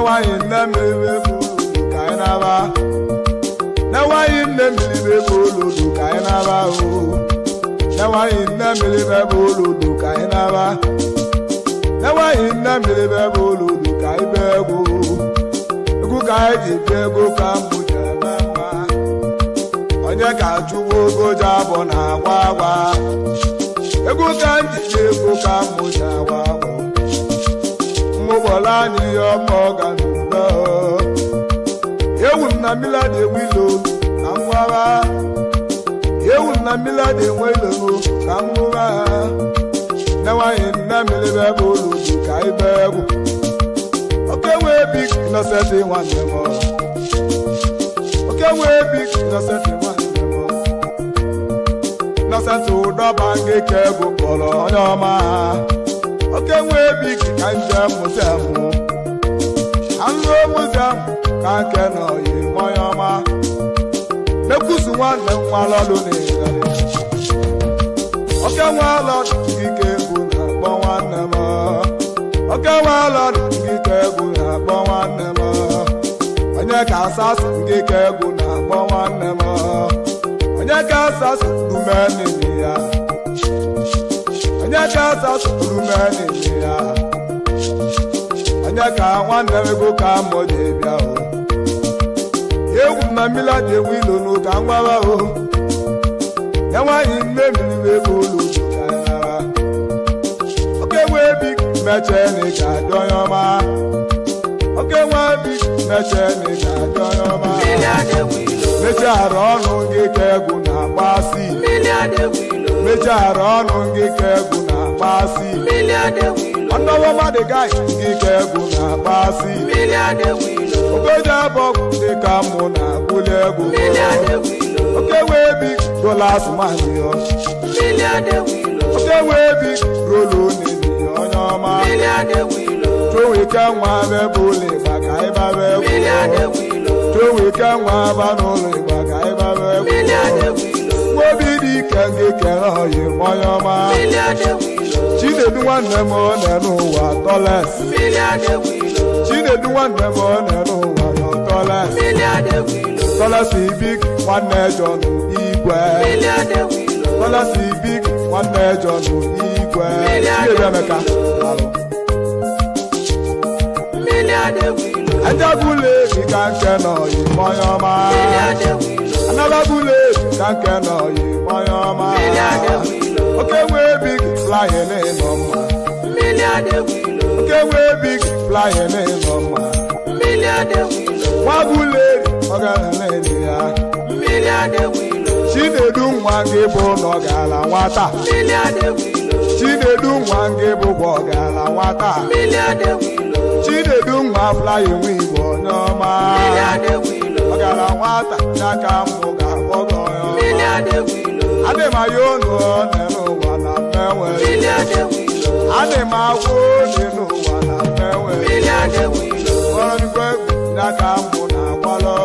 Newayi nemebe bulu kainaba. Newayi nemebe bulu kainaba o. Newayi nemebe bulu kainaba. Newayi nemebe bulu kaibego. Egu kaiji bego kambuja mama. Onye ka chuwo goja bona wawa. Egu kanji bego kambuja wawa. Mobola ni yomo ganudo. Yewu na mila de wilo kamwawa. Yewu na mila de wilo kamwawa. Newayi nemebe bulu kaibego. Okay, we big innocent one more. Okay, we big innocent one more. Innocent to the bank, go follow your ma. Okay, we big kanja musamu. Anlo musamu kankeno ye moyoma. Nekusu one walo ne. Okay, walo kike guna one more. Okay, walo kike guna one more. Onye ka asas kike guna one more. Onye ka asas rumeni ya. Onye ka asas rumeni ya. Onye ka nwanne go ka moje bia o. Yewu na mila de wilo no ka nwawa o. Yawa ime mi bolu ka na. Okay, we big mecheni ka doyoma. Okay, we big mecheni ka doyoma. Mecha ronu ngike guna basi. Mecha ronu ngike guna basi. Another man the guy ngike guna basi. Obeja boku de kamuna bulegu. Okay, we big dollars man yo. Okay, we big rolo ni onyoma. Throw we can wabe bule bagai babe. Throw we can waba no le bagai babe. We be the kange kero ye onyoma. She dey do one nemo nenu wa dollars. She dey do one nemo nenu wa dollars. Dollars big one nejon igwe. Dollars big one nejon igwe. She dey meka. Ajabule kanke no ye onyoma. Anabule kanke no ye onyoma. Okay, we big flying in mama. Okay, we big flying in mama. Wabule oganelia. She dey do wange bo no gala wata. She dey do wange bo gala wata. She dey do ma flying we bo no ma. Ogala wata nyaka muga bogoyo. Ade mayono nenu wana mewe. Ade mawo nenu wana mewe. Orogwe nyaka muna walo.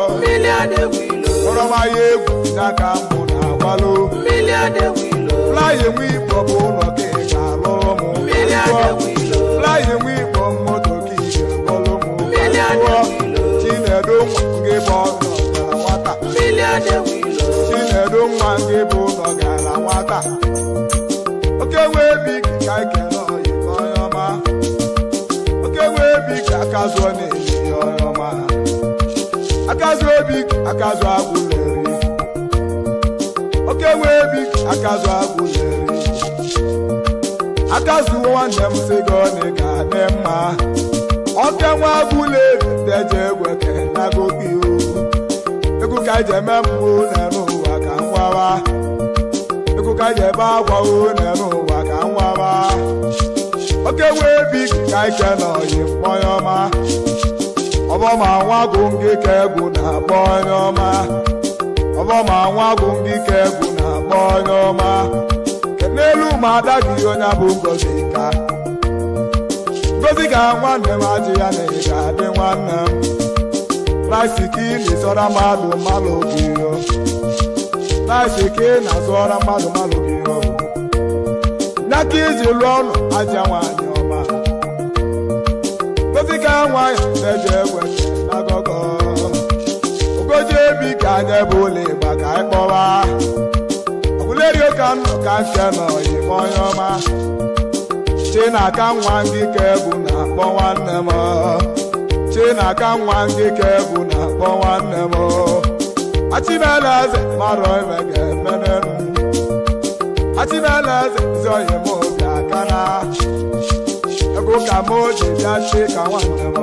Oromayegu nyaka muna walo. Fly we bobo no ke kalomo. Fly we bobo to ki kalomo. Chinedo nge bono na wata. Chinedo nge bono gala wata. Okay, we big kake no yoyoma. Okay, we big akazo ni yoyoma. Akazo big akazo aguleri. Okay, we big akazo aguleri. Akazo one dem say go ni ga dem ma. Okay, wa aguleri deje gweke na go bi o. Egu ka je memu na no wa kan wawa. Egu ka je ba wa o na no wa kan wawa. Okay, we big kake no yoyoma. Obo ma nwa gungi kegu na bonyoma. Obo ma nwa gungi kegu na bonyoma. Kenelu ma dagi onya bu ngozi ka. Ngozi ka nwanne ma ji ya na ga dị nwanne. Laisiki ni sora mmadụ mmalụ gị yo. Laisiki na sora mmadụ mmalụ gị yo. Nyaka iji lụọ ọnụ aja nwanyị ọma. Ngozi ka nwanyị na-eje egwe na gogo ogoji ebi ka anya bụ ụlọ ịgba ka anyị kpọwa ọbụlerio ka nnọ ka nke nọ ime onye ọma Chinaka nwa ndị ka egwu na-akpọ nwanne m Chinaka nwa ndị ka egwu na-akpọ nwanne m Achibeleze mara ime ga-emenenu Achibeleze zi oyi m obi aka na ego ka m oji bịa Chika nwanne m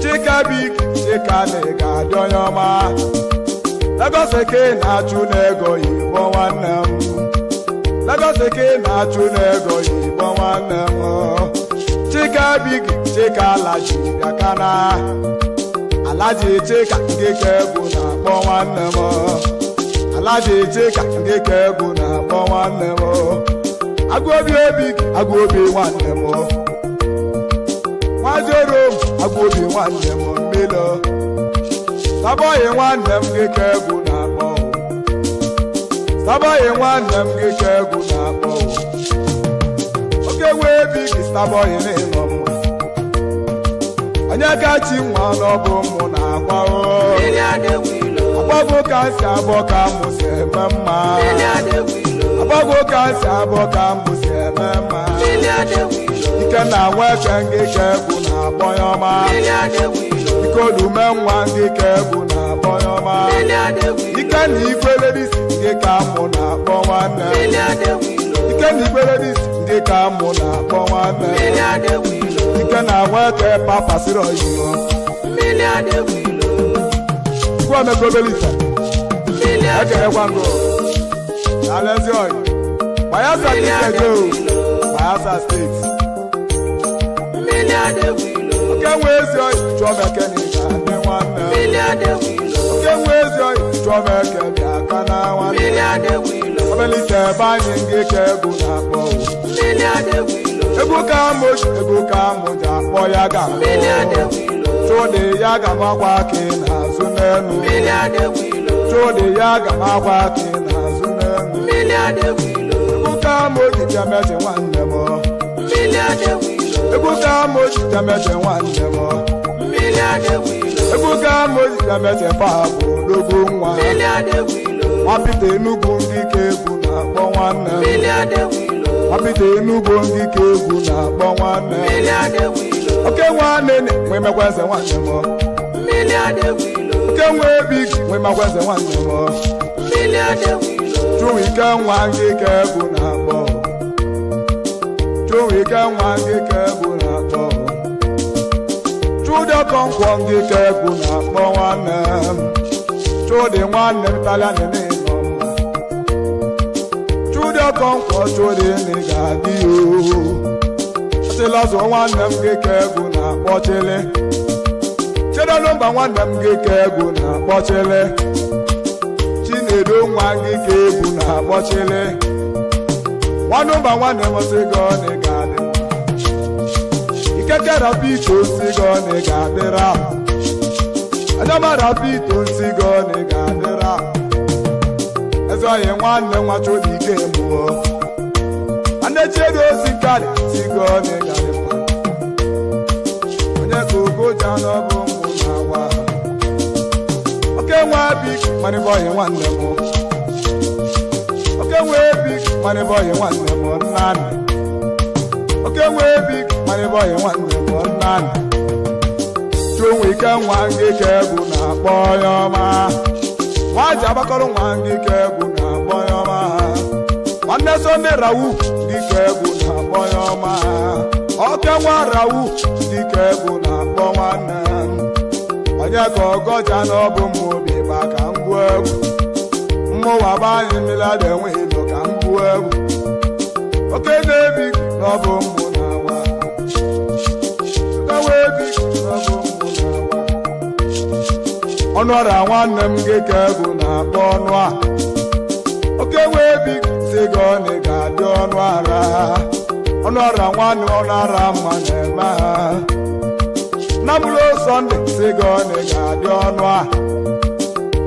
Chika bik Chika na ị ga-adị onye ọma Lagos eke na-achụ n'ego Igbo nwanne m Lagos eke na-achụ n'ego Igbo nwanne m Chika bik Chika alaji bịa ka na Alaji Chika ndị ka egwu na-akpọ nwanne m Alaji Chika ndị ka egwu na-akpọ nwanne m Agụobi obi Agụobi nwanne m Nwajoro Agụobi nwanne m mmilo Saboyi nwanne m gị ka egwu na-akpọ Saboyi nwanne m gị ka egwu na-akpọ Oke wee bi gị Saboyi n'ịnọ mma Onye kachi nwa n'ọbụ mụ na-akwa Agbagwo ka si abụọ ka mụ si eme mma Agbagwo ka si abụọ ka mụ si eme mma Ike na nweke ngị ka egwu na-akpọ ya ọma Ikodume nwa ngị ka egwu na-akpọ ya ọma Ike na igweledisi ngị ka mụ na-akpọ nwanne Ike na igweledisi ngị ka mụ na-akpọ nwanne Ike na nweke papa siri oyibo Kwa megobelisa Ekere kwango Alezi oyi Bayelsa Dikego Bayelsa State Oke nwezi oyi Chụọ mekeni ka ndị nwanne Oke nwezi oyi Chụọ mekeni aka na nwanne Obelite ebe anyị ngị ka egwu na-akpọ Egwu ka moji Egwu ka moji akpọ ya ga Chụdị ya ga magwa ka ị na-azụ n'enu Chụdị ya ga magwa ka ị na-azụ n'enu Egwu ka moji Jemeje nwanne m Egwu ka moji Jemeje nwanne m Egwu ka moji Jemeje paa bụ odogwu nwa Nwapịta Enugu ndị ka egwu na-akpọ nwanne m Nwapịta Enugu ndị ka egwu na-akpọ nwanne m Oke nwanne nwe mekweze nwanne m Oke nwe big nwe mekweze nwanne m Chụwike nwa ndị ka egwu na-akpọ Chụwike nwa ndị ka egwu na-akpọ Chụdị Okonkwo ndị ka egwu na-akpọ nwanne m Chụdị nwanne m Italian n'ịnọ mma Chụdị Okonkwo Chụdị nị ga-adị yoo Chilọzụ nwanne m gị ka egwu na-akpọchili Chidolumba nwanne m gị ka egwu na-akpọchili Chinedu nwa gị ka egwu na-akpọchili Nwanumba nwanne m Sigoni ga-adị Ikeke Rapito Sigoni ga-adịra Ajama Rapito Sigoni ga-adịra Ezoghị nwanne nwa Chudike mụọ Chiedo Sikali Sigoni ga-adịpa Onye ka Ogoja n'ọbụ mụ na-agwa Oke nwa big money boy nwanne m Oke nwe big money boy nwanne m nnanị Oke nwe big money boy nwanne m nnanị Chụnwike nwa ngị ka egwu na-akpọ ya ọma Nwaji Agbakọrọ nwa ngị ka egwu na-akpọ ya ọma Nwanne Sonde Rawu dike egwu na-akpọ ya ọma Oke nwa Rawu dike egwu na-akpọ nwanne Onye ka Ogoja n'ọbụ mụ obi gba ka ngwu egwu Mmụwa be anyị mmiri dị enwe ilo ka ngwu egwu Oke na-ebi n'ọbụ mụ na-awa Oke ebi n'ọbụ mụ na-awa Ọnụ ọra nwanne m gị ka egwu na-akpọ ọnụ a Oke wee bi Sigoni ga-adị ọnụ ara nwanne ọnụ ara mma na-eme ha Nabulo Sunday Sigoni ga-adị ọnụ a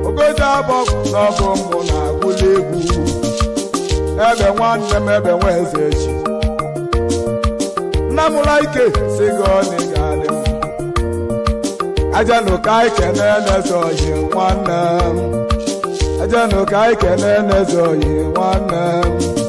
Ogoja abọgụ n'ọbụ mbụ na-agwụli egwu Ebe nwanne m ebe nwe eze echi Nnamụla Ike Sigoni ga-adị Ajanu kai kene nezoyi nwanne m. Ajanu kai kene nezoyi nwanne m.